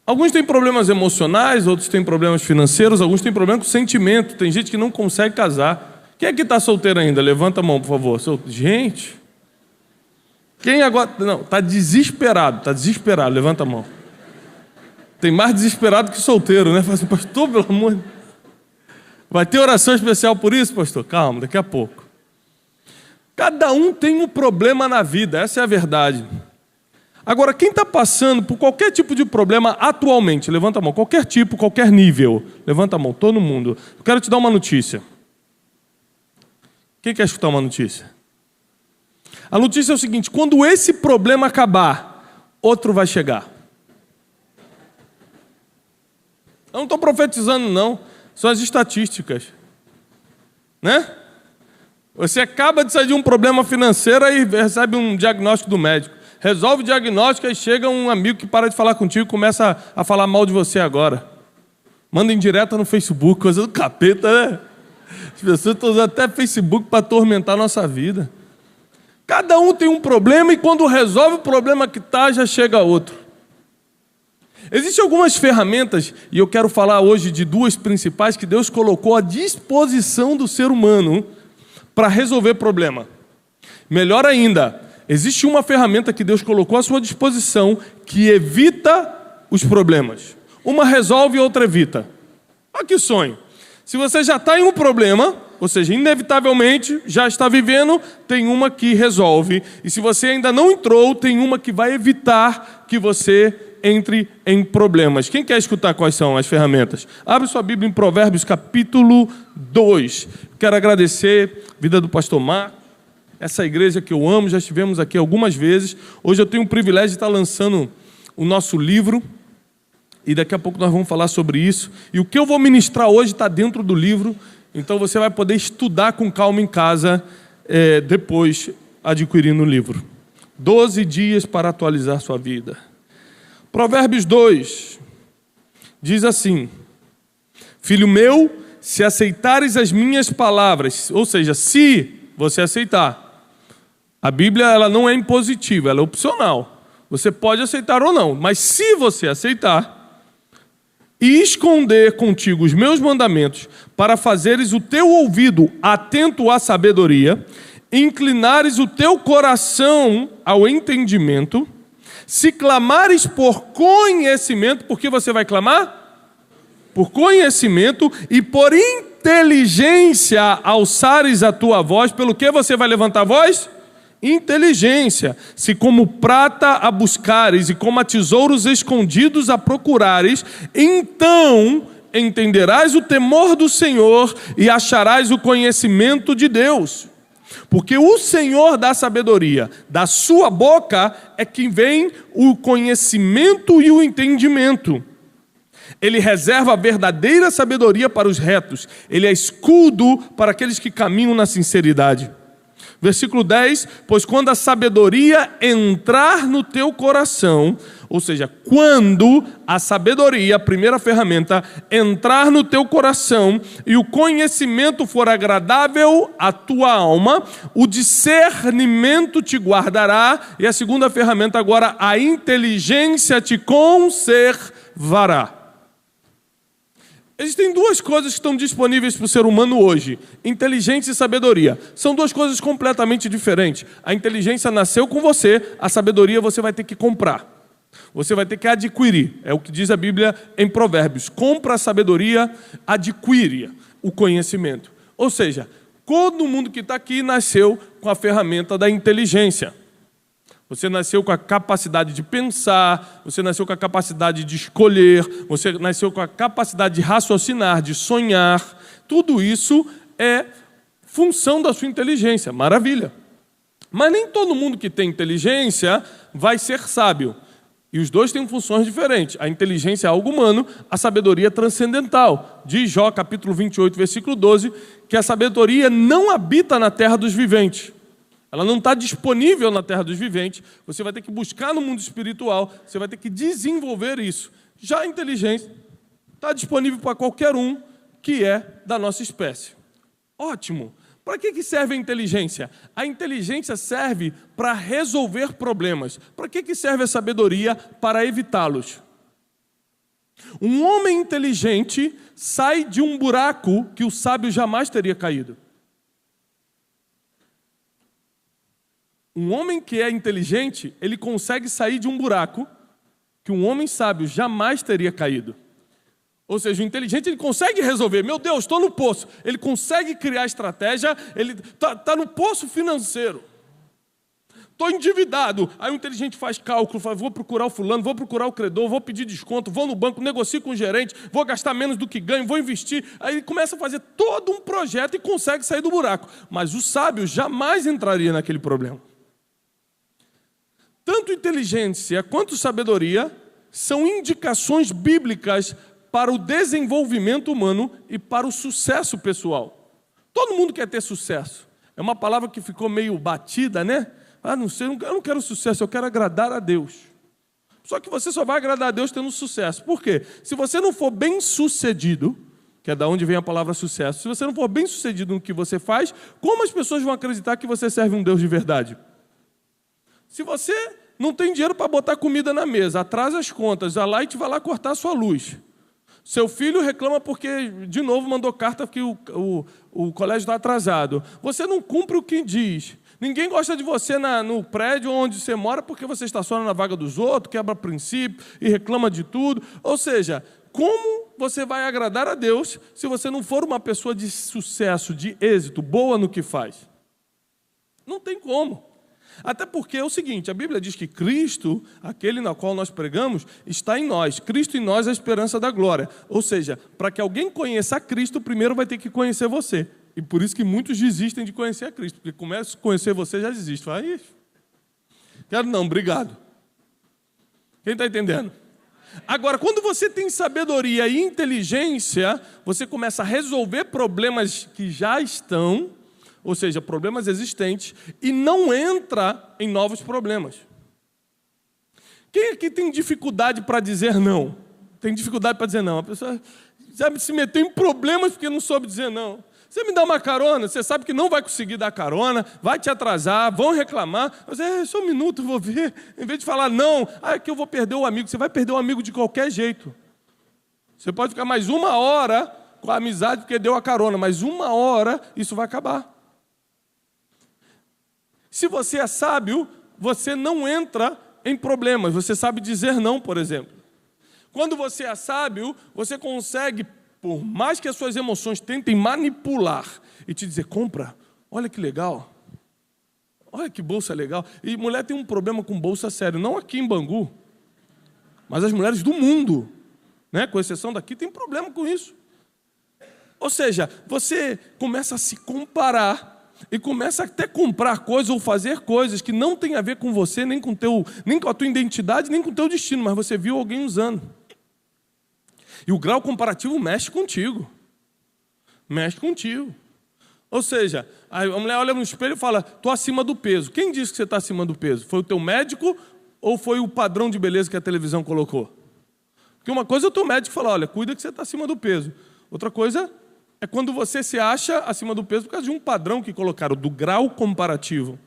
Alguns têm problemas emocionais, outros têm problemas financeiros, alguns têm problema com sentimento. Tem gente que não consegue casar. Quem é que está solteiro ainda? Levanta a mão, por favor. Gente, quem agora... Não, está desesperado, levanta a mão. Tem mais desesperado que solteiro, né? Fala assim, pastor, pelo amor de Deus. Vai ter oração especial por isso, pastor? Calma, daqui a pouco. Cada um tem um problema na vida, essa é a verdade. Agora, quem está passando por qualquer tipo de problema atualmente, levanta a mão, qualquer tipo, qualquer nível, levanta a mão, todo mundo. Eu quero te dar uma notícia. Quem quer escutar uma notícia? A notícia é o seguinte, quando esse problema acabar, outro vai chegar. Eu não estou profetizando, não. São as estatísticas. Né? Você acaba de sair de um problema financeiro e recebe um diagnóstico do médico. Resolve o diagnóstico e chega um amigo que para de falar contigo e começa a falar mal de você agora. Manda indireta no Facebook, coisa do capeta, né? As pessoas estão usando até Facebook para atormentar a nossa vida. Cada um tem um problema e quando resolve o problema que está, já chega outro. Existem algumas ferramentas, e eu quero falar hoje de duas principais que Deus colocou à disposição do ser humano para resolver problema. Melhor ainda, existe uma ferramenta que Deus colocou à sua disposição que evita os problemas. Uma resolve e outra evita. Olha que sonho. Se você já está em um problema, ou seja, inevitavelmente já está vivendo, tem uma que resolve. E se você ainda não entrou, tem uma que vai evitar que você entre em problemas. Quem quer escutar quais são as ferramentas? Abre sua Bíblia em Provérbios capítulo 2. Quero agradecer a vida do pastor Marcos, essa igreja que eu amo, já estivemos aqui algumas vezes. Hoje eu tenho o privilégio de estar lançando o nosso livro e daqui a pouco nós vamos falar sobre isso. E o que eu vou ministrar hoje está dentro do livro, então você vai poder estudar com calma em casa, depois adquirindo o livro. 12 dias para atualizar sua vida. Provérbios 2 diz assim: filho meu, se aceitares as minhas palavras, ou seja, se você aceitar, a Bíblia ela não é impositiva, ela é opcional. Você pode aceitar ou não, mas se você aceitar e esconder contigo os meus mandamentos, para fazeres o teu ouvido atento à sabedoria, inclinares o teu coração ao entendimento, se clamares por conhecimento, por que você vai clamar? Por conhecimento, e por inteligência alçares a tua voz, pelo que você vai levantar a voz? Inteligência. Se como prata a buscares e como a tesouros escondidos a procurares, então entenderás o temor do Senhor e acharás o conhecimento de Deus. Porque o Senhor dá sabedoria, da sua boca é que vem o conhecimento e o entendimento. Ele reserva a verdadeira sabedoria para os retos, ele é escudo para aqueles que caminham na sinceridade. Versículo 10, pois quando a sabedoria entrar no teu coração, ou seja, quando a sabedoria, a primeira ferramenta, entrar no teu coração e o conhecimento for agradável à tua alma, o discernimento te guardará, e a segunda ferramenta agora, a inteligência te conservará. Existem duas coisas que estão disponíveis para o ser humano hoje: inteligência e sabedoria. São duas coisas completamente diferentes. A inteligência nasceu com você, a sabedoria você vai ter que comprar. Você vai ter que adquirir. É o que diz a Bíblia em Provérbios. Compra a sabedoria, adquire o conhecimento. Ou seja, todo mundo que está aqui nasceu com a ferramenta da inteligência. Você nasceu com a capacidade de pensar, você nasceu com a capacidade de escolher, você nasceu com a capacidade de raciocinar, de sonhar. Tudo isso é função da sua inteligência. Maravilha. Mas nem todo mundo que tem inteligência vai ser sábio. E os dois têm funções diferentes. A inteligência é algo humano, a sabedoria é transcendental. Diz Jó, capítulo 28, versículo 12, que a sabedoria não habita na terra dos viventes. Ela não está disponível na terra dos viventes. Você vai ter que buscar no mundo espiritual, você vai ter que desenvolver isso. Já a inteligência está disponível para qualquer um que é da nossa espécie. Ótimo. Para que serve a inteligência? A inteligência serve para resolver problemas. Para que serve a sabedoria? Para evitá-los. Um homem inteligente sai de um buraco que o sábio jamais teria caído. Um homem que é inteligente, ele consegue sair de um buraco que um homem sábio jamais teria caído. Ou seja, o inteligente ele consegue resolver. Meu Deus, estou no poço. Ele consegue criar estratégia, ele está no poço financeiro. Estou endividado. Aí o inteligente faz cálculo, fala, vou procurar o fulano, vou procurar o credor, vou pedir desconto, vou no banco, negocio com o gerente, vou gastar menos do que ganho, vou investir. Aí ele começa a fazer todo um projeto e consegue sair do buraco. Mas o sábio jamais entraria naquele problema. Tanto inteligência quanto sabedoria são indicações bíblicas para o desenvolvimento humano e para o sucesso pessoal. Todo mundo quer ter sucesso. É uma palavra que ficou meio batida, né? Ah, não sei, eu não quero sucesso, eu quero agradar a Deus. Só que você só vai agradar a Deus tendo sucesso. Por quê? Se você não for bem-sucedido, que é da onde vem a palavra sucesso, se você não for bem-sucedido no que você faz, como as pessoas vão acreditar que você serve um Deus de verdade? Se você não tem dinheiro para botar comida na mesa, atrasa as contas, a Light vai lá cortar a sua luz. Seu filho reclama porque, de novo, mandou carta que o colégio está atrasado. Você não cumpre o que diz. Ninguém gosta de você no prédio onde você mora porque você estaciona na vaga dos outros, quebra princípio e reclama de tudo. Ou seja, como você vai agradar a Deus se você não for uma pessoa de sucesso, de êxito, boa no que faz? Não tem como. Até porque é o seguinte, a Bíblia diz que Cristo, aquele na qual nós pregamos, está em nós. Cristo em nós é a esperança da glória. Ou seja, para que alguém conheça a Cristo, primeiro vai ter que conhecer você. E por isso que muitos desistem de conhecer a Cristo. Porque começa a conhecer você, já desiste. Fala, quero não, obrigado. Quem está entendendo? Agora, quando você tem sabedoria e inteligência, você começa a resolver problemas que já estão, ou seja, problemas existentes, e não entra em novos problemas. Quem aqui tem dificuldade para dizer não? Tem dificuldade para dizer não. A pessoa já se meteu em problemas porque não soube dizer não. Você me dá uma carona, você sabe que não vai conseguir dar carona, vai te atrasar, vão reclamar. Você, só um minuto, vou ver. Em vez de falar não, é que eu vou perder o amigo. Você vai perder o amigo de qualquer jeito. Você pode ficar mais 1 hora com a amizade porque deu a carona, mas 1 hora isso vai acabar. Se você é sábio, você não entra em problemas. Você sabe dizer não, por exemplo. Quando você é sábio, você consegue, por mais que as suas emoções tentem manipular e te dizer, compra, olha que legal, olha que bolsa legal. E mulher tem um problema com bolsa sério, não aqui em Bangu, mas as mulheres do mundo, né, com exceção daqui, tem problema com isso. Ou seja, você começa a se comparar e começa até a comprar coisas ou fazer coisas que não tem a ver com você, nem com a tua identidade, nem com o teu destino, mas você viu alguém usando. E o grau comparativo mexe contigo. Mexe contigo. Ou seja, a mulher olha no espelho e fala, estou acima do peso. Quem disse que você está acima do peso? Foi o teu médico ou foi o padrão de beleza que a televisão colocou? Porque uma coisa é o teu médico falar, olha, cuida que você está acima do peso. Outra coisa é quando você se acha acima do peso por causa de um padrão que colocaram, do grau comparativo.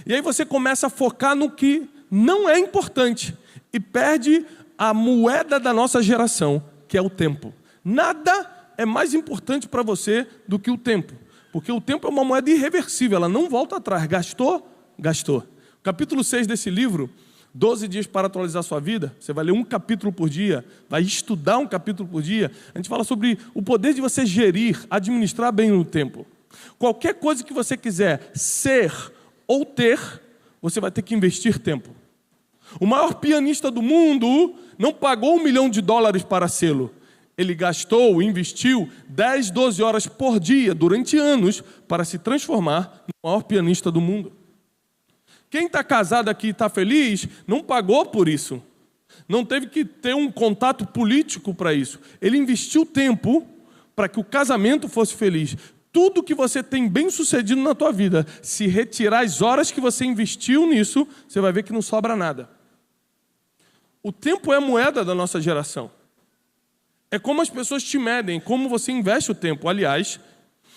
E aí você começa a focar no que não é importante e perde a moeda da nossa geração, que é o tempo. Nada é mais importante para você do que o tempo. Porque o tempo é uma moeda irreversível, ela não volta atrás. Gastou? Gastou. Capítulo 6 desse livro, 12 dias para atualizar a sua vida. Você vai ler um capítulo por dia, vai estudar um capítulo por dia. A gente fala sobre o poder de você gerir, administrar bem o tempo. Qualquer coisa que você quiser ser ou ter, você vai ter que investir tempo. O maior pianista do mundo não pagou $1 milhão para sê-lo. Ele gastou, investiu 10, 12 horas por dia, durante anos, para se transformar no maior pianista do mundo. Quem está casado aqui e está feliz, não pagou por isso. Não teve que ter um contato político para isso. Ele investiu tempo para que o casamento fosse feliz. Tudo que você tem bem sucedido na tua vida, se retirar as horas que você investiu nisso, você vai ver que não sobra nada. O tempo é a moeda da nossa geração. É como as pessoas te medem, como você investe o tempo. Aliás,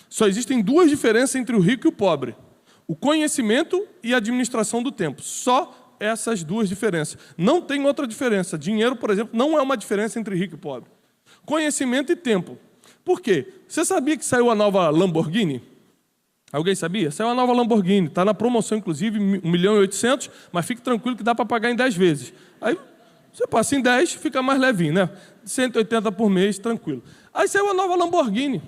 só existem 2 diferenças entre o rico e o pobre. O conhecimento e a administração do tempo. Só essas duas diferenças. Não tem outra diferença. Dinheiro, por exemplo, não é uma diferença entre rico e pobre. Conhecimento e tempo. Por quê? Você sabia que saiu a nova Lamborghini? Alguém sabia? Saiu a nova Lamborghini. Está na promoção, inclusive, 1.800.000, mas fique tranquilo que dá para pagar em 10 vezes. Aí você passa em 10, fica mais levinho, né? 180 por mês, tranquilo. Aí saiu a nova Lamborghini.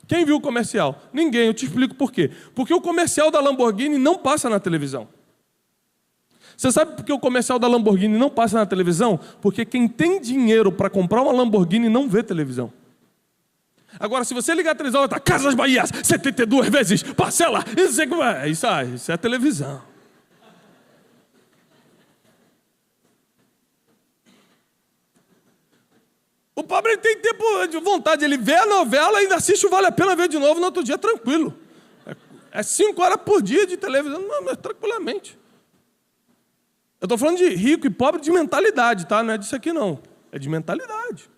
Quem viu o comercial? Ninguém, eu te explico por quê. Porque o comercial da Lamborghini não passa na televisão. Você sabe por que o comercial da Lamborghini não passa na televisão? Porque quem tem dinheiro para comprar uma Lamborghini não vê televisão. Agora, se você ligar a televisão, tá Casas Bahia, 72 vezes, parcela, isso é televisão. O pobre tem tempo de vontade, ele vê a novela e ainda assiste o Vale a Pena Ver de novo no outro dia, tranquilo. É 5 horas por dia de televisão, mas tranquilamente. Eu estou falando de rico e pobre de mentalidade, tá? Não é disso aqui não, é de mentalidade.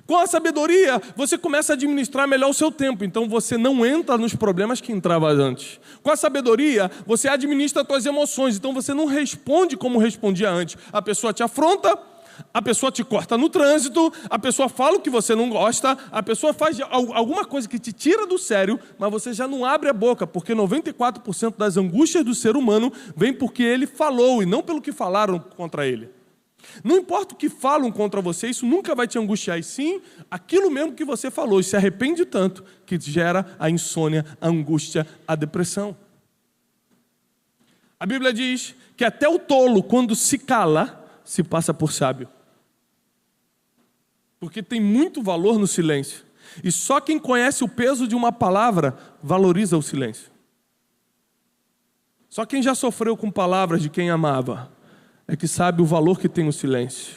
Com a sabedoria, você começa a administrar melhor o seu tempo, então você não entra nos problemas que entrava antes. Com a sabedoria, você administra as suas emoções, então você não responde como respondia antes. A pessoa te afronta, a pessoa te corta no trânsito, a pessoa fala o que você não gosta, a pessoa faz alguma coisa que te tira do sério, mas você já não abre a boca, porque 94% das angústias do ser humano vem porque ele falou e não pelo que falaram contra ele. Não importa o que falam contra você, isso nunca vai te angustiar, e sim aquilo mesmo que você falou, e se arrepende tanto que gera a insônia, a angústia, a depressão. A Bíblia diz que até o tolo, quando se cala, se passa por sábio. Porque tem muito valor no silêncio. E só quem conhece o peso de uma palavra valoriza o silêncio. Só quem já sofreu com palavras de quem amava é que sabe o valor que tem o silêncio.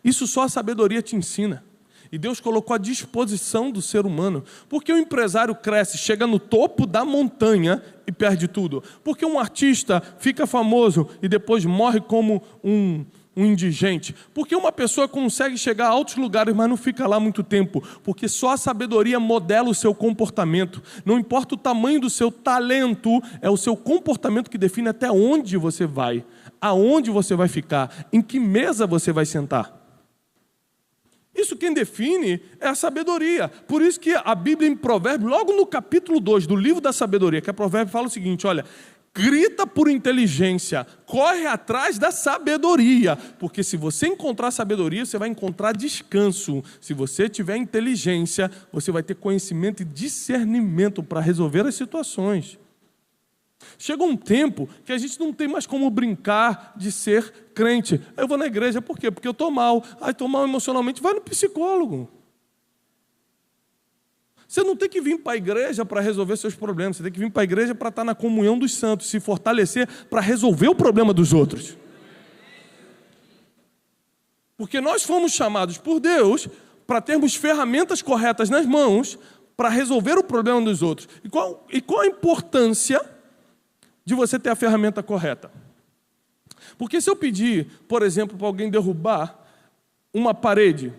Isso só a sabedoria te ensina. E Deus colocou à disposição do ser humano. Porque o empresário cresce, chega no topo da montanha e perde tudo. Porque um artista fica famoso e depois morre como um indigente. Porque uma pessoa consegue chegar a altos lugares, mas não fica lá muito tempo. Porque só a sabedoria modela o seu comportamento. Não importa o tamanho do seu talento, é o seu comportamento que define até onde você vai, aonde você vai ficar, em que mesa você vai sentar. Isso quem define é a sabedoria. Por isso que a Bíblia em Provérbios, logo no capítulo 2 do livro da sabedoria, que é Provérbios, fala o seguinte, olha, grita por inteligência, corre atrás da sabedoria, porque se você encontrar sabedoria, você vai encontrar descanso. Se você tiver inteligência, você vai ter conhecimento e discernimento para resolver as situações. Chega um tempo que a gente não tem mais como brincar de ser crente. Eu vou na igreja, por quê? Porque eu estou mal. Estou mal emocionalmente, vai no psicólogo. Você não tem que vir para a igreja para resolver seus problemas. Você tem que vir para a igreja para estar na comunhão dos santos, se fortalecer para resolver o problema dos outros. Porque nós fomos chamados por Deus para termos ferramentas corretas nas mãos para resolver o problema dos outros. E qual a importância de você ter a ferramenta correta? Porque se eu pedir, por exemplo, para alguém derrubar uma parede,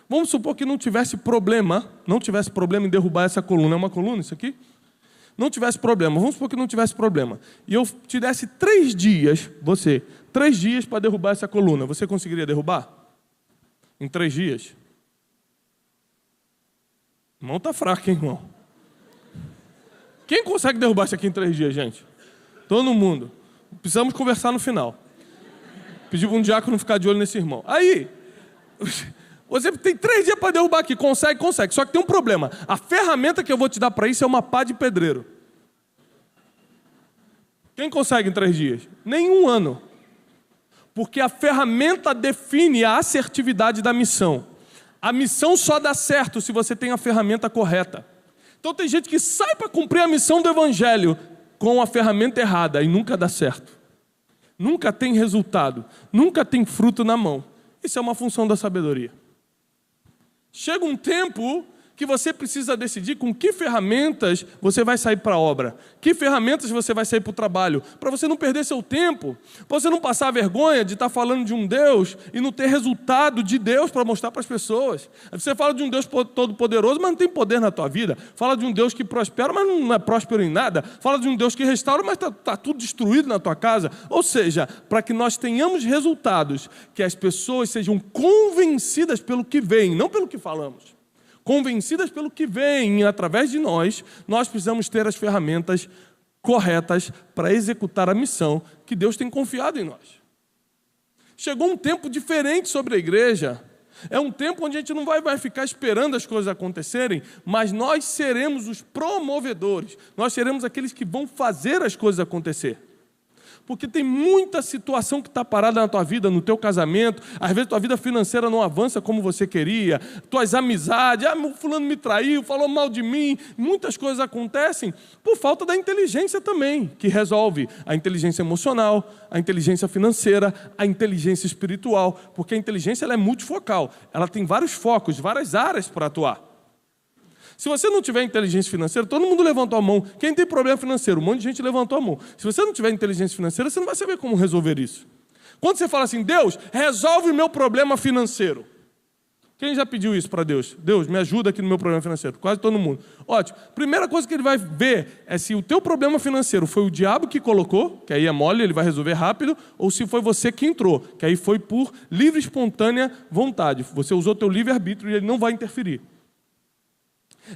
vamos supor que não tivesse problema em derrubar essa coluna. É uma coluna isso aqui? Não tivesse problema, vamos supor que não tivesse problema. E eu te desse 3 dias, 3 dias para derrubar essa coluna. Você conseguiria derrubar? Em 3 dias? A mão está fraca, hein, irmão? Quem consegue derrubar isso aqui em 3 dias, gente? Todo mundo. Precisamos conversar no final. Pedi para um diácono ficar de olho nesse irmão. Aí, você tem 3 dias para derrubar aqui. Consegue. Só que tem um problema. A ferramenta que eu vou te dar para isso é uma pá de pedreiro. Quem consegue em 3 dias? Nem 1 ano. Porque a ferramenta define a assertividade da missão. A missão só dá certo se você tem a ferramenta correta. Então tem gente que sai para cumprir a missão do evangelho com a ferramenta errada e nunca dá certo. Nunca tem resultado. Nunca tem fruto na mão. Isso é uma função da sabedoria. Chega um tempo que você precisa decidir com que ferramentas você vai sair para a obra, que ferramentas você vai sair para o trabalho, para você não perder seu tempo, para você não passar a vergonha de estar falando de um Deus e não ter resultado de Deus para mostrar para as pessoas. Você fala de um Deus todo-poderoso, mas não tem poder na tua vida. Fala de um Deus que prospera, mas não é próspero em nada. Fala de um Deus que restaura, mas está tudo destruído na tua casa. Ou seja, para que nós tenhamos resultados, que as pessoas sejam convencidas pelo que veem, não pelo que falamos. Convencidas pelo que vem através de nós, nós precisamos ter as ferramentas corretas para executar a missão que Deus tem confiado em nós. Chegou um tempo diferente sobre a igreja. É um tempo onde a gente não vai ficar esperando as coisas acontecerem, mas nós seremos os promovedores. Nós seremos aqueles que vão fazer as coisas acontecer. Porque tem muita situação que está parada na tua vida, no teu casamento. Às vezes tua vida financeira não avança como você queria. Tuas amizades, meu fulano me traiu, falou mal de mim. Muitas coisas acontecem por falta da inteligência também, que resolve a inteligência emocional, a inteligência financeira, a inteligência espiritual. Porque a inteligência ela é multifocal. Ela tem vários focos, várias áreas para atuar. Se você não tiver inteligência financeira, todo mundo levantou a mão. Quem tem problema financeiro? Um monte de gente levantou a mão. Se você não tiver inteligência financeira, você não vai saber como resolver isso. Quando você fala assim, Deus, resolve o meu problema financeiro. Quem já pediu isso para Deus? Deus, me ajuda aqui no meu problema financeiro. Quase todo mundo. Ótimo. Primeira coisa que ele vai ver é se o teu problema financeiro foi o diabo que colocou, que aí é mole, ele vai resolver rápido, ou se foi você que entrou, que aí foi por livre e espontânea vontade. Você usou teu livre-arbítrio e ele não vai interferir.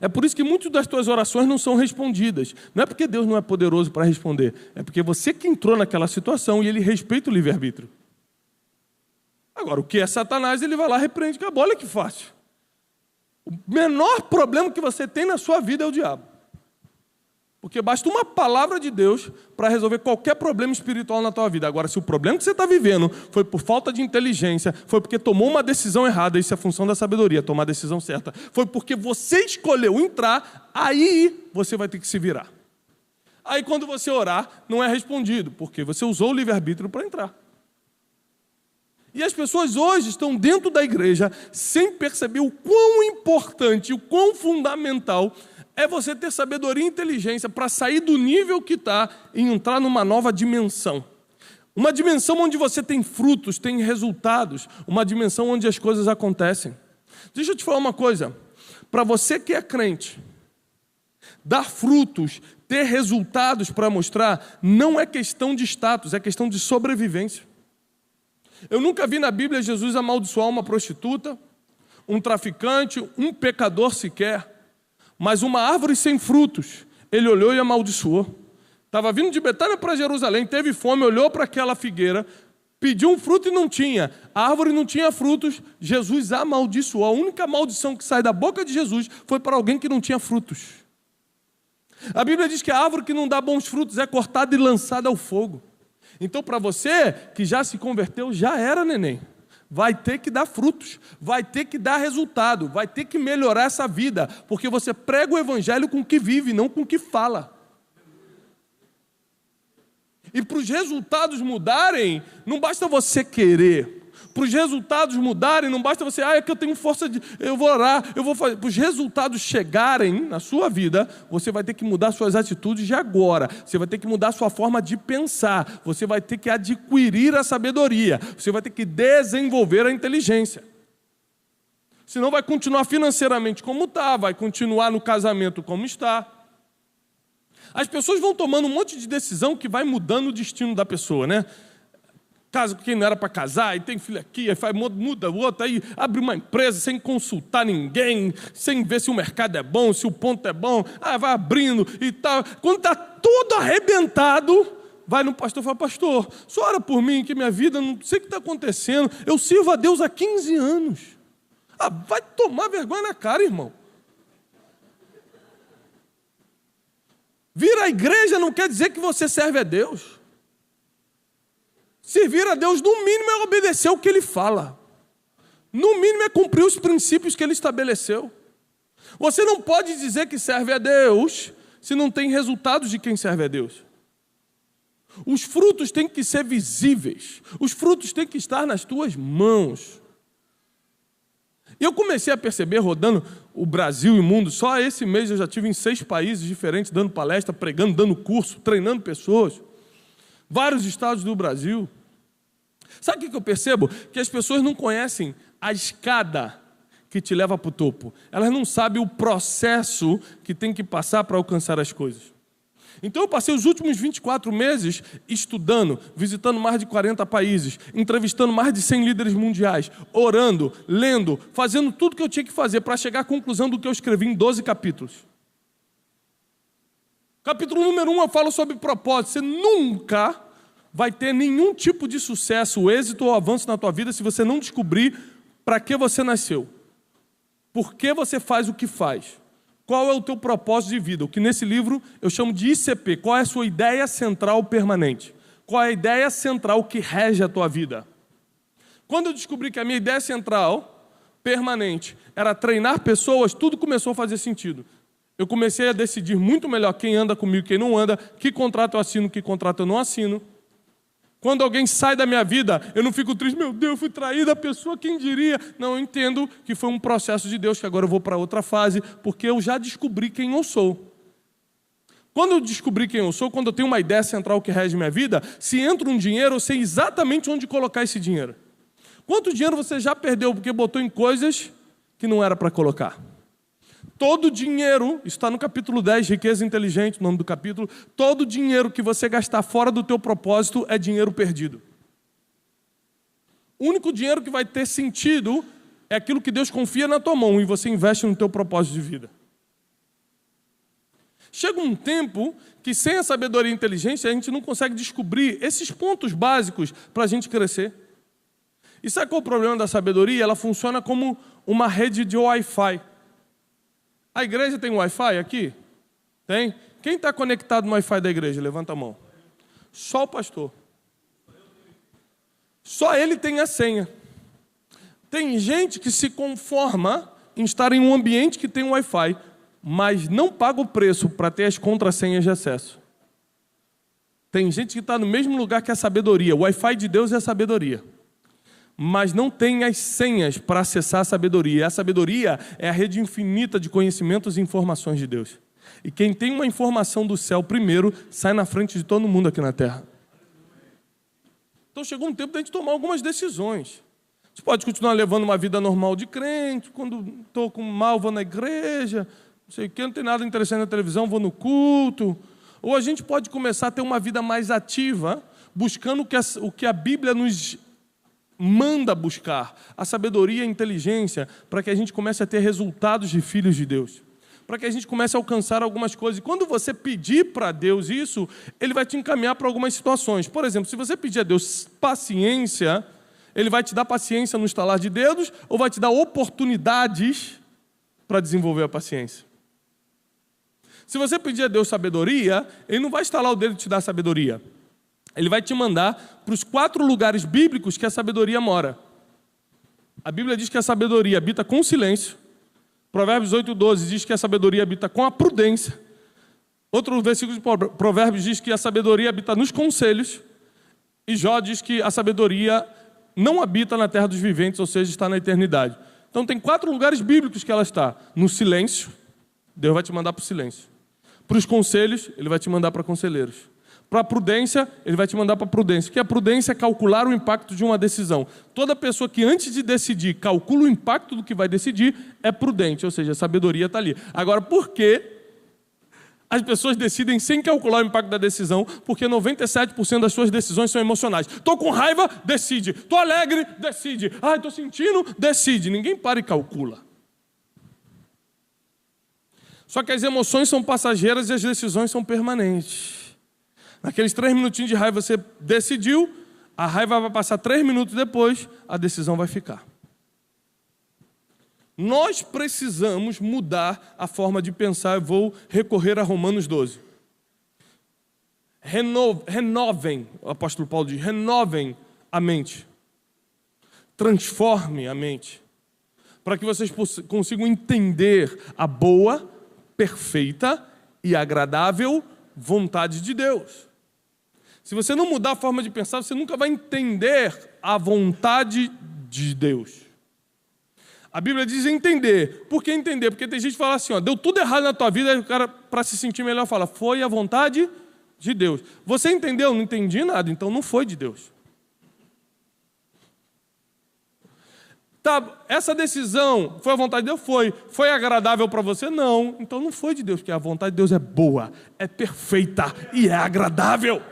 É por isso que muitas das tuas orações não são respondidas. Não é porque Deus não é poderoso para responder. É porque você que entrou naquela situação e ele respeita o livre-arbítrio. Agora, o que é Satanás, ele vai lá e repreende. Acabou, olha que fácil. O menor problema que você tem na sua vida é o diabo. Porque basta uma palavra de Deus para resolver qualquer problema espiritual na tua vida. Agora, se o problema que você está vivendo foi por falta de inteligência, foi porque tomou uma decisão errada, isso é a função da sabedoria, tomar a decisão certa, foi porque você escolheu entrar, aí você vai ter que se virar. Aí quando você orar, não é respondido, porque você usou o livre-arbítrio para entrar. E as pessoas hoje estão dentro da igreja sem perceber o quão importante, o quão fundamental é você ter sabedoria e inteligência para sair do nível que está e entrar numa nova dimensão. Uma dimensão onde você tem frutos, tem resultados. Uma dimensão onde as coisas acontecem. Deixa eu te falar uma coisa. Para você que é crente, dar frutos, ter resultados para mostrar, não é questão de status, é questão de sobrevivência. Eu nunca vi na Bíblia Jesus amaldiçoar uma prostituta, um traficante, um pecador sequer. Mas uma árvore sem frutos, ele olhou e amaldiçoou. Estava vindo de Betânia para Jerusalém, teve fome, olhou para aquela figueira, pediu um fruto e não tinha. A árvore não tinha frutos, Jesus amaldiçoou. A única maldição que sai da boca de Jesus foi para alguém que não tinha frutos. A Bíblia diz que a árvore que não dá bons frutos é cortada e lançada ao fogo. Então, para você que já se converteu, já era, neném. Vai ter que dar frutos, vai ter que dar resultado, vai ter que melhorar essa vida, porque você prega o evangelho com o que vive, não com o que fala. E para os resultados mudarem, não basta você querer. Para os resultados mudarem, não basta você, é que eu tenho força de, eu vou orar, eu vou fazer. Para os resultados chegarem na sua vida, você vai ter que mudar suas atitudes de agora. Você vai ter que mudar sua forma de pensar. Você vai ter que adquirir a sabedoria. Você vai ter que desenvolver a inteligência. Senão vai continuar financeiramente como está, vai continuar no casamento como está. As pessoas vão tomando um monte de decisão que vai mudando o destino da pessoa, né? Casa com quem não era para casar, e tem filho aqui, aí muda o outro, aí abre uma empresa sem consultar ninguém, sem ver se o mercado é bom, se o ponto é bom, vai abrindo e tal. Quando está tudo arrebentado, vai no pastor e fala, pastor, só ora por mim, que minha vida, não sei o que está acontecendo, eu sirvo a Deus há 15 anos. Vai tomar vergonha na cara, irmão. Vir à igreja não quer dizer que você serve a Deus. Servir a Deus, no mínimo, é obedecer o que Ele fala. No mínimo, é cumprir os princípios que Ele estabeleceu. Você não pode dizer que serve a Deus se não tem resultados de quem serve a Deus. Os frutos têm que ser visíveis. Os frutos têm que estar nas tuas mãos. E eu comecei a perceber, rodando o Brasil e o mundo, só esse mês eu já estive em 6 países diferentes, dando palestra, pregando, dando curso, treinando pessoas. Vários estados do Brasil. Sabe o que eu percebo? Que as pessoas não conhecem a escada que te leva para o topo. Elas não sabem o processo que tem que passar para alcançar as coisas. Então eu passei os últimos 24 meses estudando, visitando mais de 40 países, entrevistando mais de 100 líderes mundiais, orando, lendo, fazendo tudo que eu tinha que fazer para chegar à conclusão do que eu escrevi em 12 capítulos. Capítulo número 1 eu falo sobre propósito. Você nunca vai ter nenhum tipo de sucesso, êxito ou avanço na tua vida se você não descobrir para que você nasceu. Por que você faz o que faz? Qual é o teu propósito de vida? O que nesse livro eu chamo de ICP. Qual é a sua ideia central permanente? Qual é a ideia central que rege a tua vida? Quando eu descobri que a minha ideia central permanente era treinar pessoas, tudo começou a fazer sentido. Eu comecei a decidir muito melhor quem anda comigo, quem não anda, que contrato eu assino, que contrato eu não assino. Quando alguém sai da minha vida, eu não fico triste, meu Deus, eu fui traída, a pessoa, quem diria? Não, eu entendo que foi um processo de Deus, que agora eu vou para outra fase, porque eu já descobri quem eu sou. Quando eu descobri quem eu sou, quando eu tenho uma ideia central que rege minha vida, se entra um dinheiro, eu sei exatamente onde colocar esse dinheiro. Quanto dinheiro você já perdeu porque botou em coisas que não era para colocar? Todo dinheiro, está no capítulo 10, Riqueza Inteligente, o nome do capítulo, todo dinheiro que você gastar fora do teu propósito é dinheiro perdido. O único dinheiro que vai ter sentido é aquilo que Deus confia na tua mão e você investe no teu propósito de vida. Chega um tempo que sem a sabedoria e a inteligência a gente não consegue descobrir esses pontos básicos para a gente crescer. E sabe qual é o problema da sabedoria? Ela funciona como uma rede de Wi-Fi. A igreja tem Wi-Fi aqui? Tem? Quem está conectado no Wi-Fi da igreja? Levanta a mão. Só o pastor. Só ele tem a senha. Tem gente que se conforma em estar em um ambiente que tem Wi-Fi, mas não paga o preço para ter as contrassenhas de acesso. Tem gente que está no mesmo lugar que a sabedoria. O Wi-Fi de Deus é a sabedoria. Mas não tem as senhas para acessar a sabedoria. A sabedoria é a rede infinita de conhecimentos e informações de Deus. E quem tem uma informação do céu primeiro, sai na frente de todo mundo aqui na terra. Então chegou um tempo da gente tomar algumas decisões. Você pode continuar levando uma vida normal de crente, quando estou com mal vou na igreja, não sei o que, não tem nada interessante na televisão, vou no culto. Ou a gente pode começar a ter uma vida mais ativa, buscando o que a Bíblia nos manda buscar, a sabedoria e a inteligência, para que a gente comece a ter resultados de filhos de Deus, para que a gente comece a alcançar algumas coisas. E quando você pedir para Deus isso, Ele vai te encaminhar para algumas situações. Por exemplo, se você pedir a Deus paciência, Ele vai te dar paciência no estalar de dedos, ou vai te dar oportunidades para desenvolver a paciência. Se você pedir a Deus sabedoria, Ele não vai estalar o dedo e te dar sabedoria. Ele vai te mandar para os 4 lugares bíblicos que a sabedoria mora. A Bíblia diz que a sabedoria habita com silêncio. Provérbios 8:12 diz que a sabedoria habita com a prudência. Outro versículo de Provérbios diz que a sabedoria habita nos conselhos. E Jó diz que a sabedoria não habita na terra dos viventes, ou seja, está na eternidade. Então tem 4 lugares bíblicos que ela está. No silêncio, Deus vai te mandar para o silêncio. Para os conselhos, Ele vai te mandar para conselheiros. Para a prudência, Ele vai te mandar para a prudência. Porque a prudência é calcular o impacto de uma decisão. Toda pessoa que antes de decidir calcula o impacto do que vai decidir é prudente, ou seja, a sabedoria está ali. Agora, por que as pessoas decidem sem calcular o impacto da decisão? Porque 97% das suas decisões são emocionais. Estou com raiva, decide. Estou alegre, decide. Estou sentindo, decide. Ninguém para e calcula. Só que as emoções são passageiras e as decisões são permanentes. Naqueles 3 minutinhos de raiva você decidiu, a raiva vai passar 3 minutos depois, a decisão vai ficar. Nós precisamos mudar a forma de pensar. Eu vou recorrer a Romanos 12. Renovem, o apóstolo Paulo diz, renovem a mente. Transforme a mente. Para que vocês consigam entender a boa, perfeita e agradável vontade de Deus. Se você não mudar a forma de pensar, você nunca vai entender a vontade de Deus. A Bíblia diz entender. Por que entender? Porque tem gente que fala assim, ó, deu tudo errado na tua vida, e o cara, para se sentir melhor, fala, foi a vontade de Deus. Você entendeu? Não entendi nada, então não foi de Deus. Tá, essa decisão foi a vontade de Deus? Foi. Foi agradável para você? Não. Então não foi de Deus, porque a vontade de Deus é boa, é perfeita e é agradável.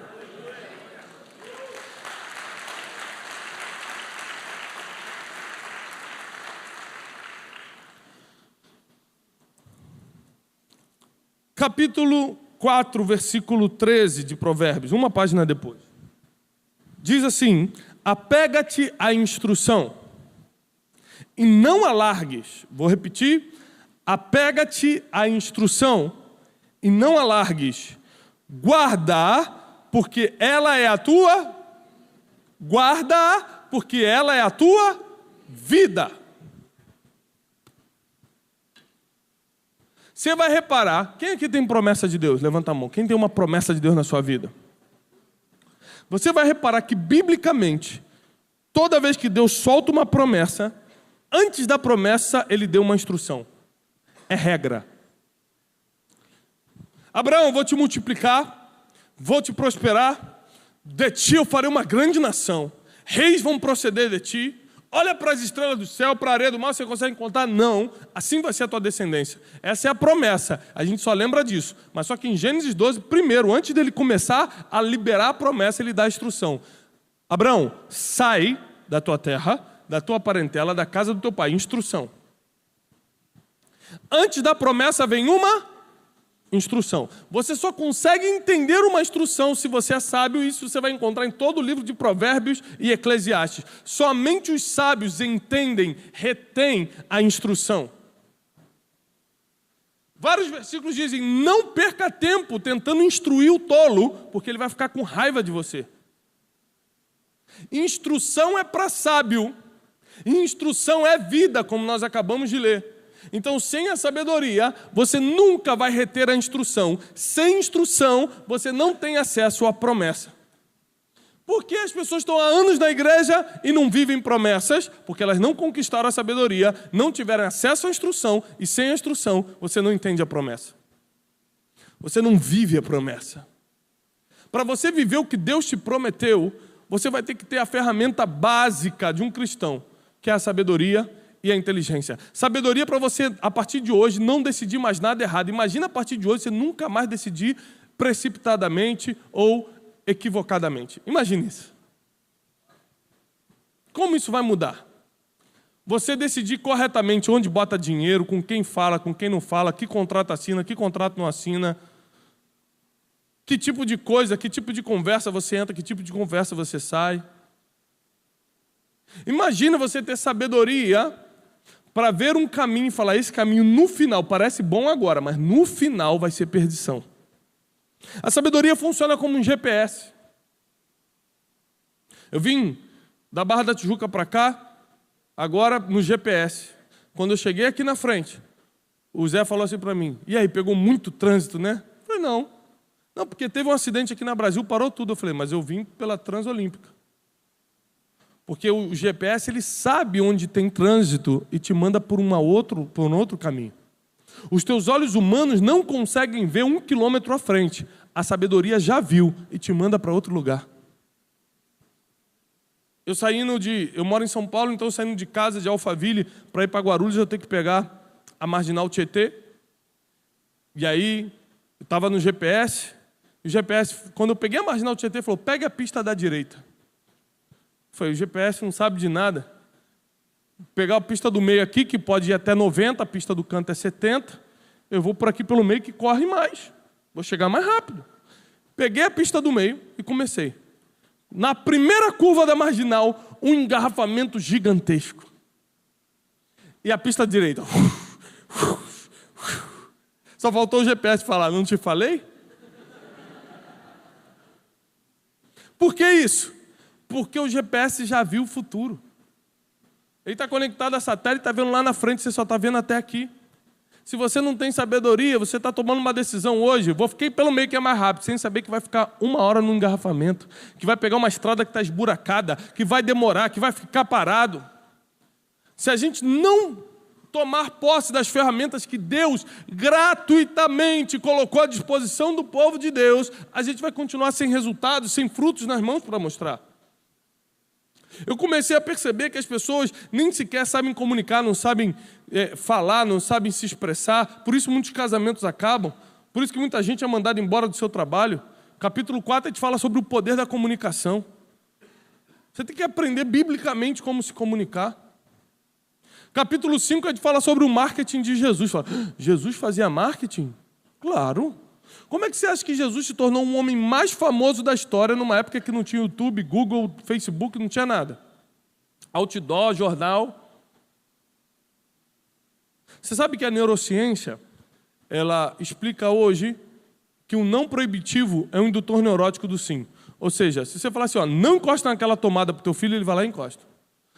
Capítulo 4, versículo 13 de Provérbios, uma página depois. Diz assim, apega-te à instrução e não alargues. Vou repetir, apega-te à instrução e não alargues. Guarda, porque ela é a tua... Guarda, porque ela é a tua vida. Você vai reparar, quem aqui tem promessa de Deus? Levanta a mão. Quem tem uma promessa de Deus na sua vida? Você vai reparar que, biblicamente, toda vez que Deus solta uma promessa, antes da promessa, Ele deu uma instrução. É regra. Abraão, vou te multiplicar, vou te prosperar, de ti eu farei uma grande nação. Reis vão proceder de ti. Olha para as estrelas do céu, para a areia do mar, você consegue contar? Não. Assim vai ser a tua descendência. Essa é a promessa. A gente só lembra disso. Mas só que em Gênesis 12, primeiro, antes dele começar a liberar a promessa, ele dá a instrução. Abraão, sai da tua terra, da tua parentela, da casa do teu pai. Instrução. Antes da promessa vem uma instrução. Você só consegue entender uma instrução se você é sábio, e isso você vai encontrar em todo o livro de Provérbios e Eclesiastes. Somente os sábios entendem, retêm a instrução. Vários versículos dizem, não perca tempo tentando instruir o tolo, porque ele vai ficar com raiva de você. Instrução é para sábio. Instrução é vida, como nós acabamos de ler. Então, sem a sabedoria, você nunca vai reter a instrução. Sem instrução, você não tem acesso à promessa. Por que as pessoas estão há anos na igreja e não vivem promessas? Porque elas não conquistaram a sabedoria, não tiveram acesso à instrução, e sem a instrução, você não entende a promessa. Você não vive a promessa. Para você viver o que Deus te prometeu, você vai ter que ter a ferramenta básica de um cristão, que é a sabedoria e a inteligência. Sabedoria para você, a partir de hoje, não decidir mais nada errado. Imagina a partir de hoje você nunca mais decidir precipitadamente ou equivocadamente. Imagine isso. Como isso vai mudar? Você decidir corretamente onde bota dinheiro, com quem fala, com quem não fala, que contrato assina, que contrato não assina, que tipo de coisa, que tipo de conversa você entra, que tipo de conversa você sai. Imagina você ter sabedoria para ver um caminho e falar, esse caminho no final parece bom agora, mas no final vai ser perdição. A sabedoria funciona como um GPS. Eu vim da Barra da Tijuca para cá, agora no GPS. Quando eu cheguei aqui na frente, o Zé falou assim para mim, e aí, pegou muito trânsito, né? Eu falei, não. Não, porque teve um acidente aqui na Brasil, parou tudo. Eu falei, mas eu vim pela Transolímpica. Porque o GPS, ele sabe onde tem trânsito e te manda por um outro caminho. Os teus olhos humanos não conseguem ver 1 quilômetro à frente. A sabedoria já viu e te manda para outro lugar. Eu moro em São Paulo, então saindo de casa, de Alphaville, para ir para Guarulhos, eu tenho que pegar a Marginal Tietê. E aí, eu estava no GPS, e o GPS, quando eu peguei a Marginal Tietê, falou, pegue a pista da direita. Foi, o GPS não sabe de nada. Pegar a pista do meio aqui, que pode ir até 90, a pista do canto é 70. Eu vou por aqui pelo meio, que corre mais. Vou chegar mais rápido. Peguei a pista do meio e comecei. Na primeira curva da marginal, um engarrafamento gigantesco. E a pista direita. Só faltou o GPS falar, não te falei? Por que isso? Porque o GPS já viu o futuro. Ele está conectado a satélite, está vendo lá na frente, você só está vendo até aqui. Se você não tem sabedoria, você está tomando uma decisão hoje, vou ficar pelo meio que é mais rápido, sem saber que vai ficar 1 hora no engarrafamento, que vai pegar uma estrada que está esburacada, que vai demorar, que vai ficar parado. Se a gente não tomar posse das ferramentas que Deus gratuitamente colocou à disposição do povo de Deus, a gente vai continuar sem resultados, sem frutos nas mãos para mostrar. Eu comecei a perceber que as pessoas nem sequer sabem comunicar, não sabem falar, não sabem se expressar, por isso muitos casamentos acabam, por isso que muita gente é mandada embora do seu trabalho. Capítulo 4 a gente fala sobre o poder da comunicação. Você tem que aprender biblicamente como se comunicar. Capítulo 5 a gente fala sobre o marketing de Jesus. Fala, Jesus fazia marketing? Claro. Como é que você acha que Jesus se tornou um homem mais famoso da história numa época que não tinha YouTube, Google, Facebook, não tinha nada? Outdoor, jornal. Você sabe que a neurociência, ela explica hoje que o não proibitivo é um indutor neurótico do sim. Ou seja, se você falar assim, ó, não encosta naquela tomada para o teu filho, ele vai lá e encosta.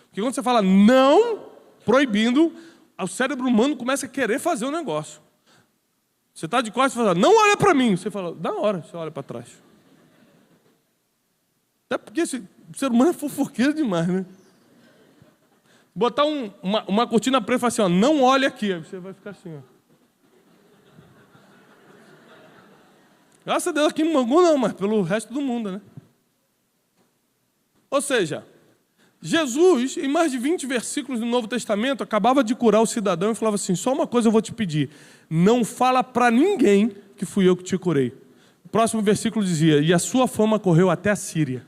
Porque quando você fala não, proibindo, o cérebro humano começa a querer fazer o negócio. Você está de costas e fala, não olha para mim. Você fala, da hora, você olha para trás. Até porque o ser humano é fofoqueiro demais, né? Botar uma cortina preta e falar assim, ó, não olhe aqui. Aí você vai ficar assim, ó. Graças a Deus aqui em Bangu não, mas pelo resto do mundo, né? Ou seja, Jesus, em mais de 20 versículos do Novo Testamento, acabava de curar o cidadão e falava assim, só uma coisa eu vou te pedir, não fala para ninguém que fui eu que te curei. O próximo versículo dizia, e a sua fama correu até a Síria.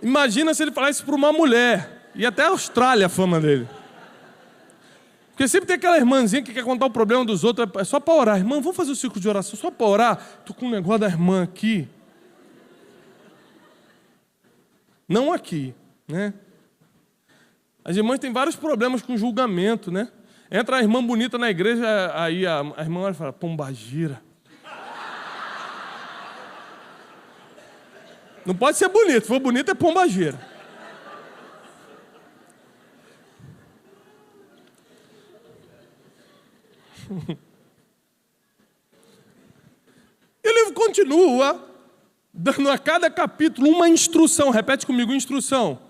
Imagina se ele falasse para uma mulher, e até a Austrália a fama dele. Porque sempre tem aquela irmãzinha que quer contar o problema dos outros, é só para orar. Irmã, vamos fazer o ciclo de oração, só para orar. Estou com um negócio da irmã aqui. Não aqui, né? As irmãs têm vários problemas com julgamento, né? Entra a irmã bonita na igreja, aí a irmã olha e fala, pombagira. Não pode ser bonito, se for bonito é pombagira. E o livro continua dando a cada capítulo uma instrução, repete comigo, instrução,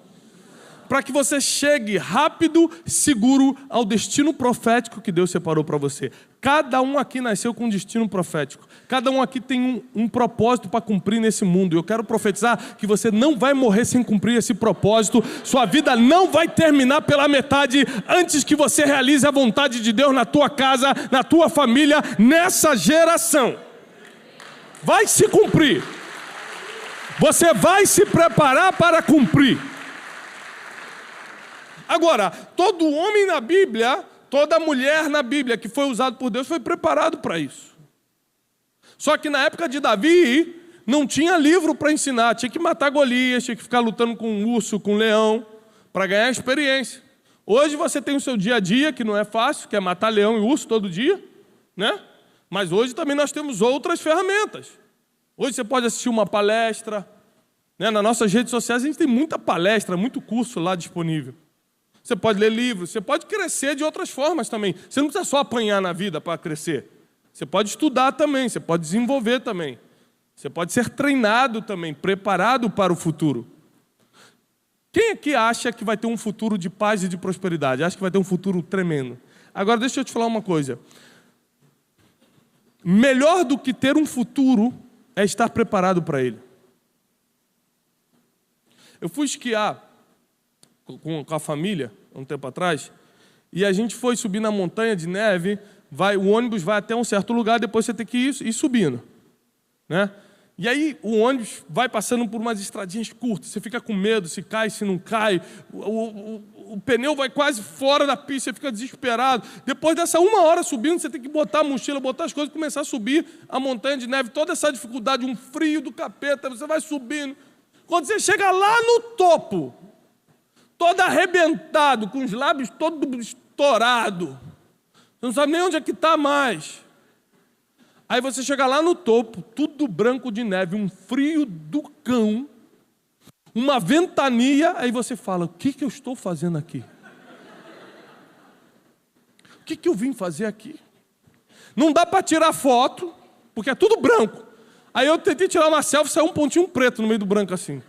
para que você chegue rápido, seguro ao destino profético que Deus separou para você. Cada um aqui nasceu com um destino profético, cada um aqui tem um propósito para cumprir nesse mundo. Eu quero profetizar que você não vai morrer sem cumprir esse propósito, sua vida não vai terminar pela metade antes que você realize a vontade de Deus na tua casa, na tua família, nessa geração. Vai se cumprir. Você vai se preparar para cumprir. Agora, todo homem na Bíblia, toda mulher na Bíblia que foi usado por Deus foi preparado para isso. Só que na época de Davi, não tinha livro para ensinar. Tinha que matar Golias, tinha que ficar lutando com um urso, com um leão, para ganhar experiência. Hoje você tem o seu dia a dia, que não é fácil, que é matar leão e urso todo dia, né? Mas hoje também nós temos outras ferramentas. Hoje você pode assistir uma palestra, né? Nas nossas redes sociais a gente tem muita palestra, muito curso lá disponível. Você pode ler livros, você pode crescer de outras formas também. Você não precisa só apanhar na vida para crescer. Você pode estudar também, você pode desenvolver também. Você pode ser treinado também, preparado para o futuro. Quem aqui acha que vai ter um futuro de paz e de prosperidade? Acha que vai ter um futuro tremendo? Agora deixa eu te falar uma coisa. Melhor do que ter um futuro é estar preparado para ele. Eu fui esquiar com a família, um tempo atrás, e a gente foi subir na montanha de neve, o ônibus vai até um certo lugar, depois você tem que ir subindo, né? E aí o ônibus vai passando por umas estradinhas curtas, você fica com medo, se cai, se não cai, o pneu vai quase fora da pista, você fica desesperado. Depois dessa 1 hora subindo, você tem que botar a mochila, botar as coisas, começar a subir a montanha de neve, toda essa dificuldade, um frio do capeta, você vai subindo. Quando você chega lá no topo, todo arrebentado, com os lábios todo estourado, você não sabe nem onde é que está mais. Aí você chega lá no topo, tudo branco de neve, um frio do cão, uma ventania, aí você fala, o que eu estou fazendo aqui? O que eu vim fazer aqui? Não dá para tirar foto, porque é tudo branco. Aí eu tentei tirar uma selfie, saiu um pontinho preto no meio do branco assim.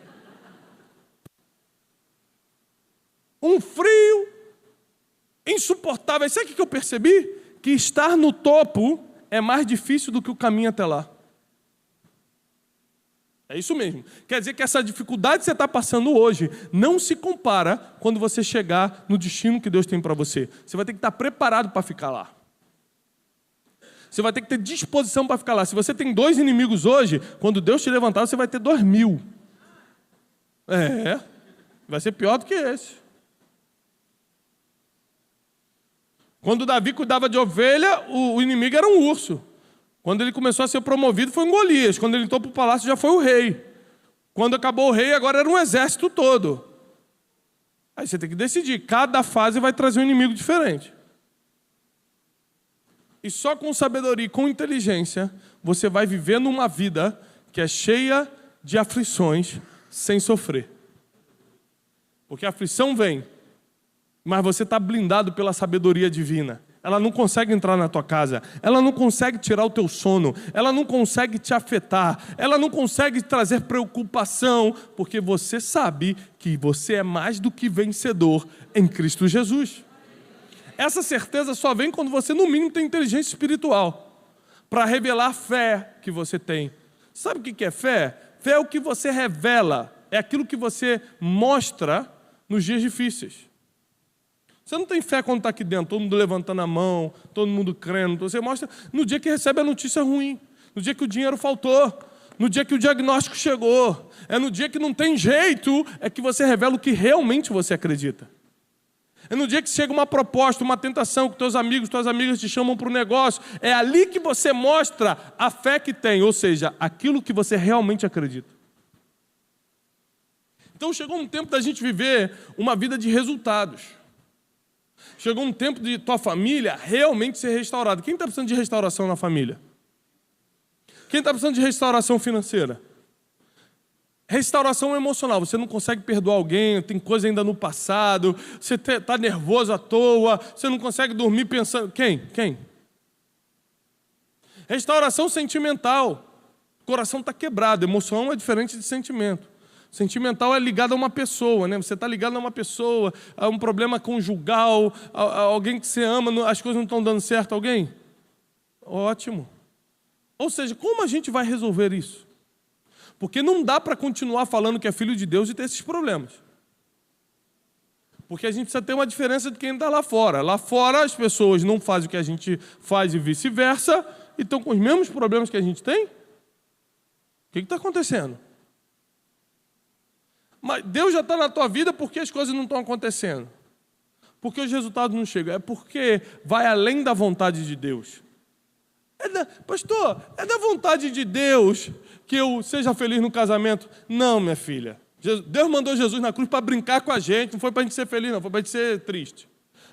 um frio insuportável. Sabe o que eu percebi? Que estar no topo é mais difícil do que o caminho até lá. É isso mesmo. Quer dizer que essa dificuldade que você está passando hoje não se compara quando você chegar no destino que Deus tem para você. Você vai ter que estar preparado para ficar lá. Você vai ter que ter disposição para ficar lá. Se você tem 2 inimigos hoje, quando Deus te levantar, você vai ter 2.000. Vai ser pior do que esse. Quando Davi cuidava de ovelha, o inimigo era um urso. Quando ele começou a ser promovido, foi um Golias. Quando ele entrou para o palácio, já foi o rei. Quando acabou o rei, agora era um exército todo. Aí você tem que decidir. Cada fase vai trazer um inimigo diferente. E só com sabedoria e com inteligência, você vai vivendo uma vida que é cheia de aflições, sem sofrer. Porque a aflição vem, mas você está blindado pela sabedoria divina. Ela não consegue entrar na tua casa, ela não consegue tirar o teu sono, ela não consegue te afetar, ela não consegue trazer preocupação, porque você sabe que você é mais do que vencedor em Cristo Jesus. Essa certeza só vem quando você, no mínimo, tem inteligência espiritual para revelar a fé que você tem. Sabe o que é fé? Fé é o que você revela, é aquilo que você mostra nos dias difíceis. Você não tem fé quando está aqui dentro, todo mundo levantando a mão, todo mundo crendo. Você mostra no dia que recebe a notícia ruim, no dia que o dinheiro faltou, no dia que o diagnóstico chegou. É no dia que não tem jeito, é que você revela o que realmente você acredita. É no dia que chega uma proposta, uma tentação, que teus amigos, tuas amigas te chamam para o negócio. É ali que você mostra a fé que tem, ou seja, aquilo que você realmente acredita. Então chegou um tempo da gente viver uma vida de resultados. Chegou um tempo de tua família realmente ser restaurada. Quem está precisando de restauração na família? Quem está precisando de restauração financeira? Restauração emocional. Você não consegue perdoar alguém, tem coisa ainda no passado, você está nervoso à toa, você não consegue dormir pensando... Quem? Restauração sentimental. O coração está quebrado. Emoção é diferente de sentimento. Sentimental é ligado a uma pessoa, né? Você está ligado a uma pessoa, a um problema conjugal, a alguém que você ama, as coisas não estão dando certo. Alguém? Ótimo. Ou seja, como a gente vai resolver isso? Porque não dá para continuar falando que é filho de Deus e ter esses problemas. Porque a gente precisa ter uma diferença de quem está lá fora. Lá fora as pessoas não fazem o que a gente faz e vice-versa, e estão com os mesmos problemas que a gente tem. O que está acontecendo? Mas Deus já está na tua vida porque as coisas não estão acontecendo. Porque os resultados não chegam. É porque vai além da vontade de Deus. Pastor, é da vontade de Deus que eu seja feliz no casamento? Não, minha filha. Deus mandou Jesus na cruz para brincar com a gente. Não foi para a gente ser feliz, não. Foi para a gente ser triste.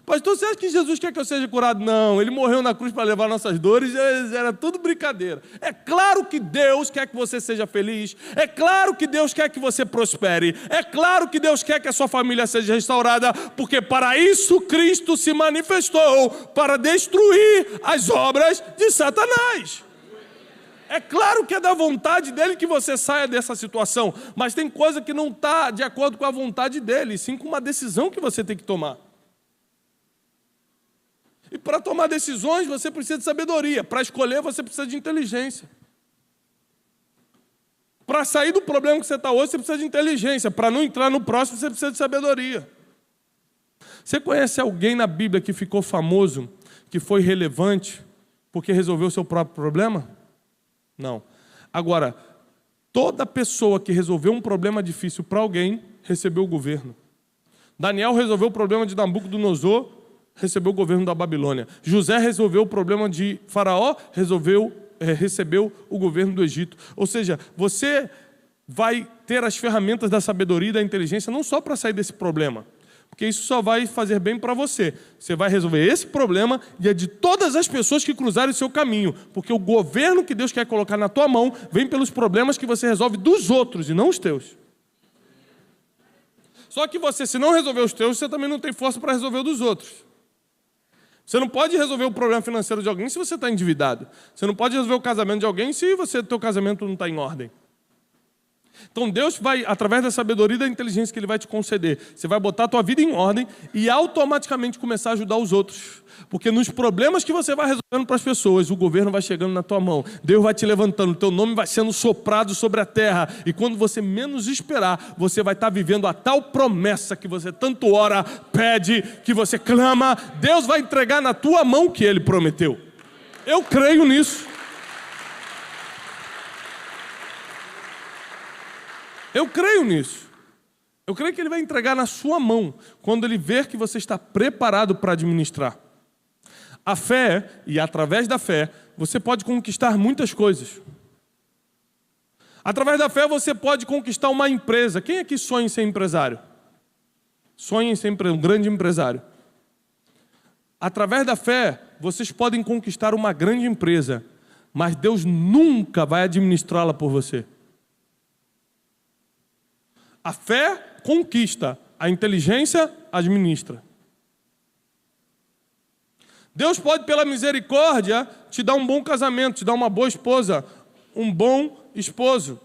Pastor, você acha que Jesus quer que eu seja curado? Não, ele morreu na cruz para levar nossas dores, era tudo brincadeira. É claro que Deus quer que você seja feliz, é claro que Deus quer que você prospere, é claro que Deus quer que a sua família seja restaurada, porque para isso Cristo se manifestou, para destruir as obras de Satanás. É claro que é da vontade dele que você saia dessa situação, mas tem coisa que não está de acordo com a vontade dele, sim com uma decisão que você tem que tomar. E para tomar decisões você precisa de sabedoria. Para escolher você precisa de inteligência. Para sair do problema que você está hoje você precisa de inteligência. Para não entrar no próximo você precisa de sabedoria. Você conhece alguém na Bíblia que ficou famoso, que foi relevante, porque resolveu o seu próprio problema? Não. Agora, toda pessoa que resolveu um problema difícil para alguém, recebeu o governo. Daniel resolveu o problema de Nabucodonosor, recebeu o governo da Babilônia. José resolveu o problema de Faraó, recebeu o governo do Egito. Ou seja, você vai ter as ferramentas da sabedoria e da inteligência não só para sair desse problema, porque isso só vai fazer bem para você. Você vai resolver esse problema e é de todas as pessoas que cruzarem o seu caminho, porque o governo que Deus quer colocar na tua mão vem pelos problemas que você resolve dos outros e não os teus. Só que você, se não resolver os teus, você também não tem força para resolver o dos outros. Você não pode resolver o problema financeiro de alguém se você está endividado. Você não pode resolver o casamento de alguém se o teu casamento não está em ordem. Então Deus vai, através da sabedoria e da inteligência que Ele vai te conceder, você vai botar a tua vida em ordem e automaticamente começar a ajudar os outros. Porque nos problemas que você vai resolvendo para as pessoas, o governo vai chegando na tua mão, Deus vai te levantando, o teu nome vai sendo soprado sobre a terra, e quando você menos esperar, você vai estar vivendo a tal promessa que você tanto ora, pede, que você clama, Deus vai entregar na tua mão o que Ele prometeu. Eu creio nisso. Eu creio nisso. Eu creio que Ele vai entregar na sua mão quando Ele ver que você está preparado para administrar. A fé, e através da fé, você pode conquistar muitas coisas. Através da fé você pode conquistar uma empresa. Quem aqui sonha em ser empresário? Sonha em ser um grande empresário. Através da fé, vocês podem conquistar uma grande empresa, mas Deus nunca vai administrá-la por você. A fé conquista, a inteligência administra. Deus pode, pela misericórdia, te dar um bom casamento, te dar uma boa esposa, um bom esposo.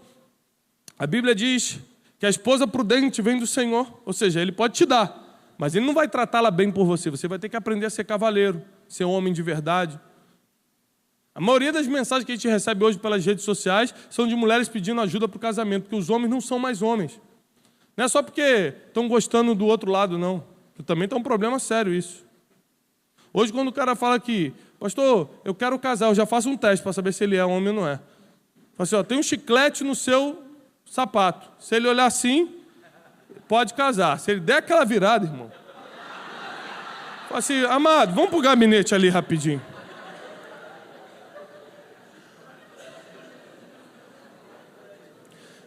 A Bíblia diz que a esposa prudente vem do Senhor, ou seja, Ele pode te dar, mas Ele não vai tratá-la bem por você. Você vai ter que aprender a ser cavaleiro, ser um homem de verdade. A maioria das mensagens que a gente recebe hoje pelas redes sociais são de mulheres pedindo ajuda para o casamento, porque os homens não são mais homens. Não é só porque estão gostando do outro lado, não. Também está um problema sério isso. Hoje, quando o cara fala que, pastor, eu quero casar, eu já faço um teste para saber se ele é homem ou não é. Fala assim, ó, tem um chiclete no seu sapato. Se ele olhar assim, pode casar. Se ele der aquela virada, irmão. Fala assim, amado, vamos pro gabinete ali rapidinho.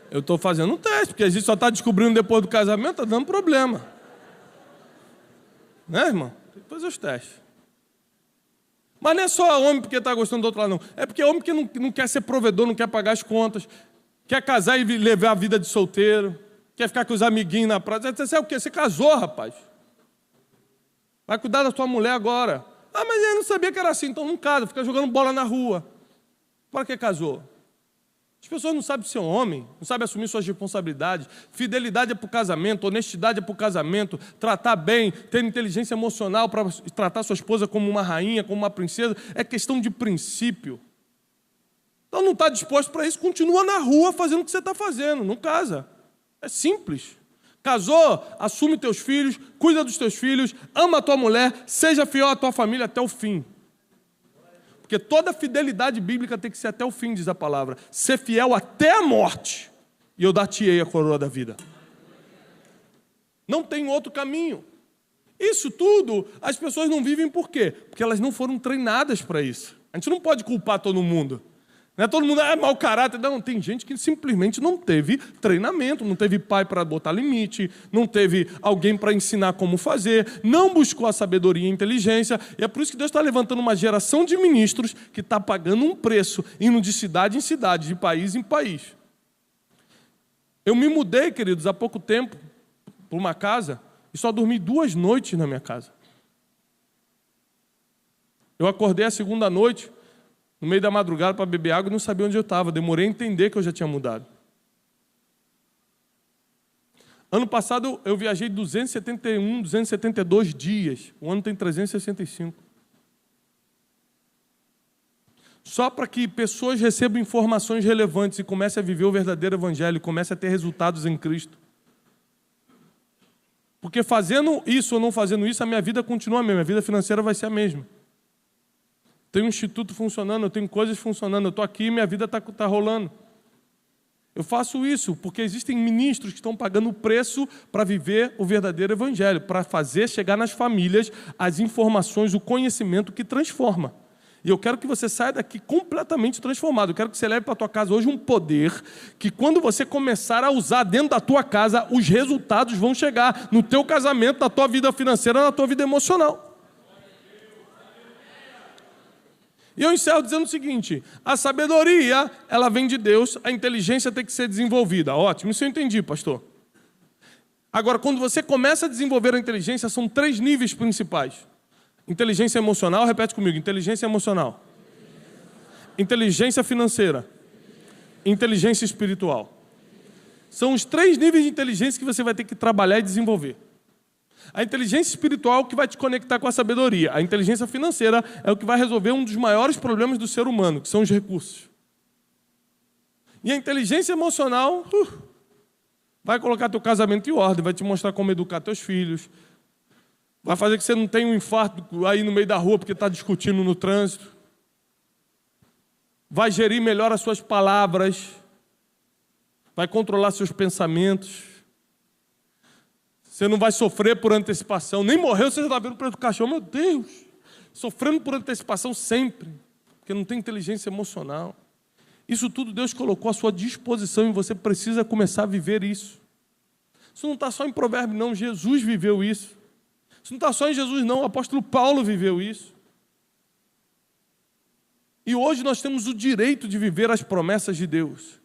Eu estou fazendo um teste, porque a gente só está descobrindo depois do casamento, está dando problema. Né, irmão? Tem que fazer os testes. Mas não é só homem porque está gostando do outro lado, não. É porque é homem que não quer ser provedor, não quer pagar as contas, quer casar e levar a vida de solteiro, quer ficar com os amiguinhos na praia. Você é o quê? Você casou, rapaz. Vai cuidar da tua mulher agora. Ah, mas eu não sabia que era assim, então não casa, fica jogando bola na rua. Para que casou? As pessoas não sabem ser homem, não sabem assumir suas responsabilidades. Fidelidade é para o casamento, honestidade é para o casamento, tratar bem, ter inteligência emocional para tratar sua esposa como uma rainha, como uma princesa, é questão de princípio. Então não está disposto para isso, continua na rua fazendo o que você está fazendo, não casa. É simples. Casou, assume teus filhos, cuida dos teus filhos, ama a tua mulher, seja fiel à tua família até o fim. Porque toda fidelidade bíblica tem que ser até o fim, diz a palavra. Ser fiel até a morte, e eu dar-te-ei a coroa da vida. Não tem outro caminho. Isso tudo, as pessoas não vivem por quê? Porque elas não foram treinadas para isso. A gente não pode culpar todo mundo. Não é todo mundo, mau caráter. Não, tem gente que simplesmente não teve treinamento, não teve pai para botar limite, não teve alguém para ensinar como fazer, não buscou a sabedoria e a inteligência. E é por isso que Deus está levantando uma geração de ministros que está pagando um preço, indo de cidade em cidade, de país em país. Eu me mudei, queridos, há pouco tempo, para uma casa, e só dormi 2 noites na minha casa. Eu acordei a segunda noite, no meio da madrugada para beber água e não sabia onde eu estava. Demorei a entender que eu já tinha mudado. Ano passado eu viajei 271, 272 dias. O ano tem 365. Só para que pessoas recebam informações relevantes e comecem a viver o verdadeiro evangelho, comecem a ter resultados em Cristo. Porque fazendo isso ou não fazendo isso, a minha vida continua a mesma. A vida financeira vai ser a mesma. Tem um instituto funcionando, eu tenho coisas funcionando, eu estou aqui e minha vida está rolando. Eu faço isso porque existem ministros que estão pagando o preço para viver o verdadeiro evangelho, para fazer chegar nas famílias as informações, o conhecimento que transforma. E eu quero que você saia daqui completamente transformado. Eu quero que você leve para a tua casa hoje um poder que quando você começar a usar dentro da tua casa, os resultados vão chegar no teu casamento, na tua vida financeira, na tua vida emocional. E eu encerro dizendo o seguinte, a sabedoria, ela vem de Deus, a inteligência tem que ser desenvolvida. Ótimo, isso eu entendi, pastor. Agora, quando você começa a desenvolver a inteligência, são 3 níveis principais. Inteligência emocional, repete comigo, inteligência emocional. Inteligência financeira. Inteligência espiritual. São os 3 níveis de inteligência que você vai ter que trabalhar e desenvolver. A inteligência espiritual é o que vai te conectar com a sabedoria. A inteligência financeira é o que vai resolver um dos maiores problemas do ser humano, que são os recursos. E a inteligência emocional vai colocar teu casamento em ordem, vai te mostrar como educar teus filhos, vai fazer que você não tenha um infarto aí no meio da rua porque está discutindo no trânsito, vai gerir melhor as suas palavras, vai controlar seus pensamentos. Você não vai sofrer por antecipação. Nem morreu, você já está vendo preto do caixão. Meu Deus! Sofrendo por antecipação sempre. Porque não tem inteligência emocional. Isso tudo Deus colocou à sua disposição e você precisa começar a viver isso. Isso não está só em Provérbio, não. Jesus viveu isso. Isso não está só em Jesus, não. O apóstolo Paulo viveu isso. E hoje nós temos o direito de viver as promessas de Deus.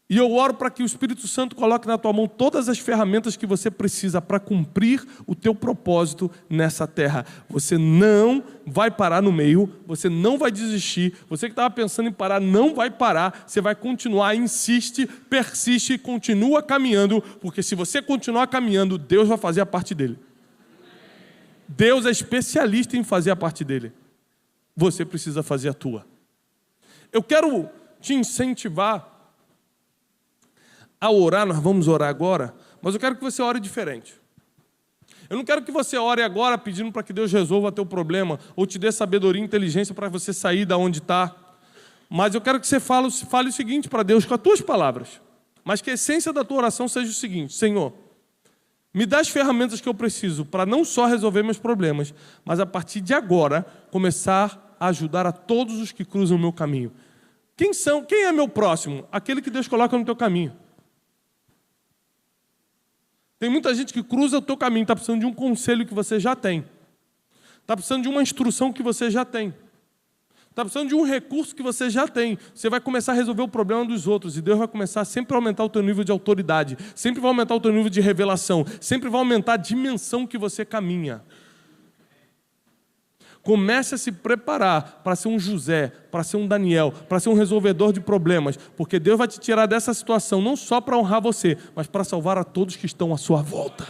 E eu oro para que o Espírito Santo coloque na tua mão todas as ferramentas que você precisa para cumprir o teu propósito nessa terra. Você não vai parar no meio, você não vai desistir. Você que estava pensando em parar, não vai parar. Você vai continuar, insiste, persiste e continua caminhando, porque se você continuar caminhando, Deus vai fazer a parte dele. Deus é especialista em fazer a parte dele. Você precisa fazer a tua. Eu quero te incentivar a orar, nós vamos orar agora, mas eu quero que você ore diferente. Eu não quero que você ore agora pedindo para que Deus resolva teu problema, ou te dê sabedoria e inteligência para você sair da onde está. Mas eu quero que você fale o seguinte para Deus com as tuas palavras. Mas que a essência da tua oração seja o seguinte: Senhor, me dá as ferramentas que eu preciso para não só resolver meus problemas, mas a partir de agora começar a ajudar a todos os que cruzam o meu caminho. Quem é meu próximo? Aquele que Deus coloca no teu caminho. Tem muita gente que cruza o teu caminho, está precisando de um conselho que você já tem. Está precisando de uma instrução que você já tem. Está precisando de um recurso que você já tem. Você vai começar a resolver o problema dos outros. E Deus vai começar sempre a aumentar o teu nível de autoridade. Sempre vai aumentar o teu nível de revelação. Sempre vai aumentar a dimensão que você caminha. Comece a se preparar para ser um José, para ser um Daniel, para ser um resolvedor de problemas. Porque Deus vai te tirar dessa situação não só para honrar você, mas para salvar a todos que estão à sua volta.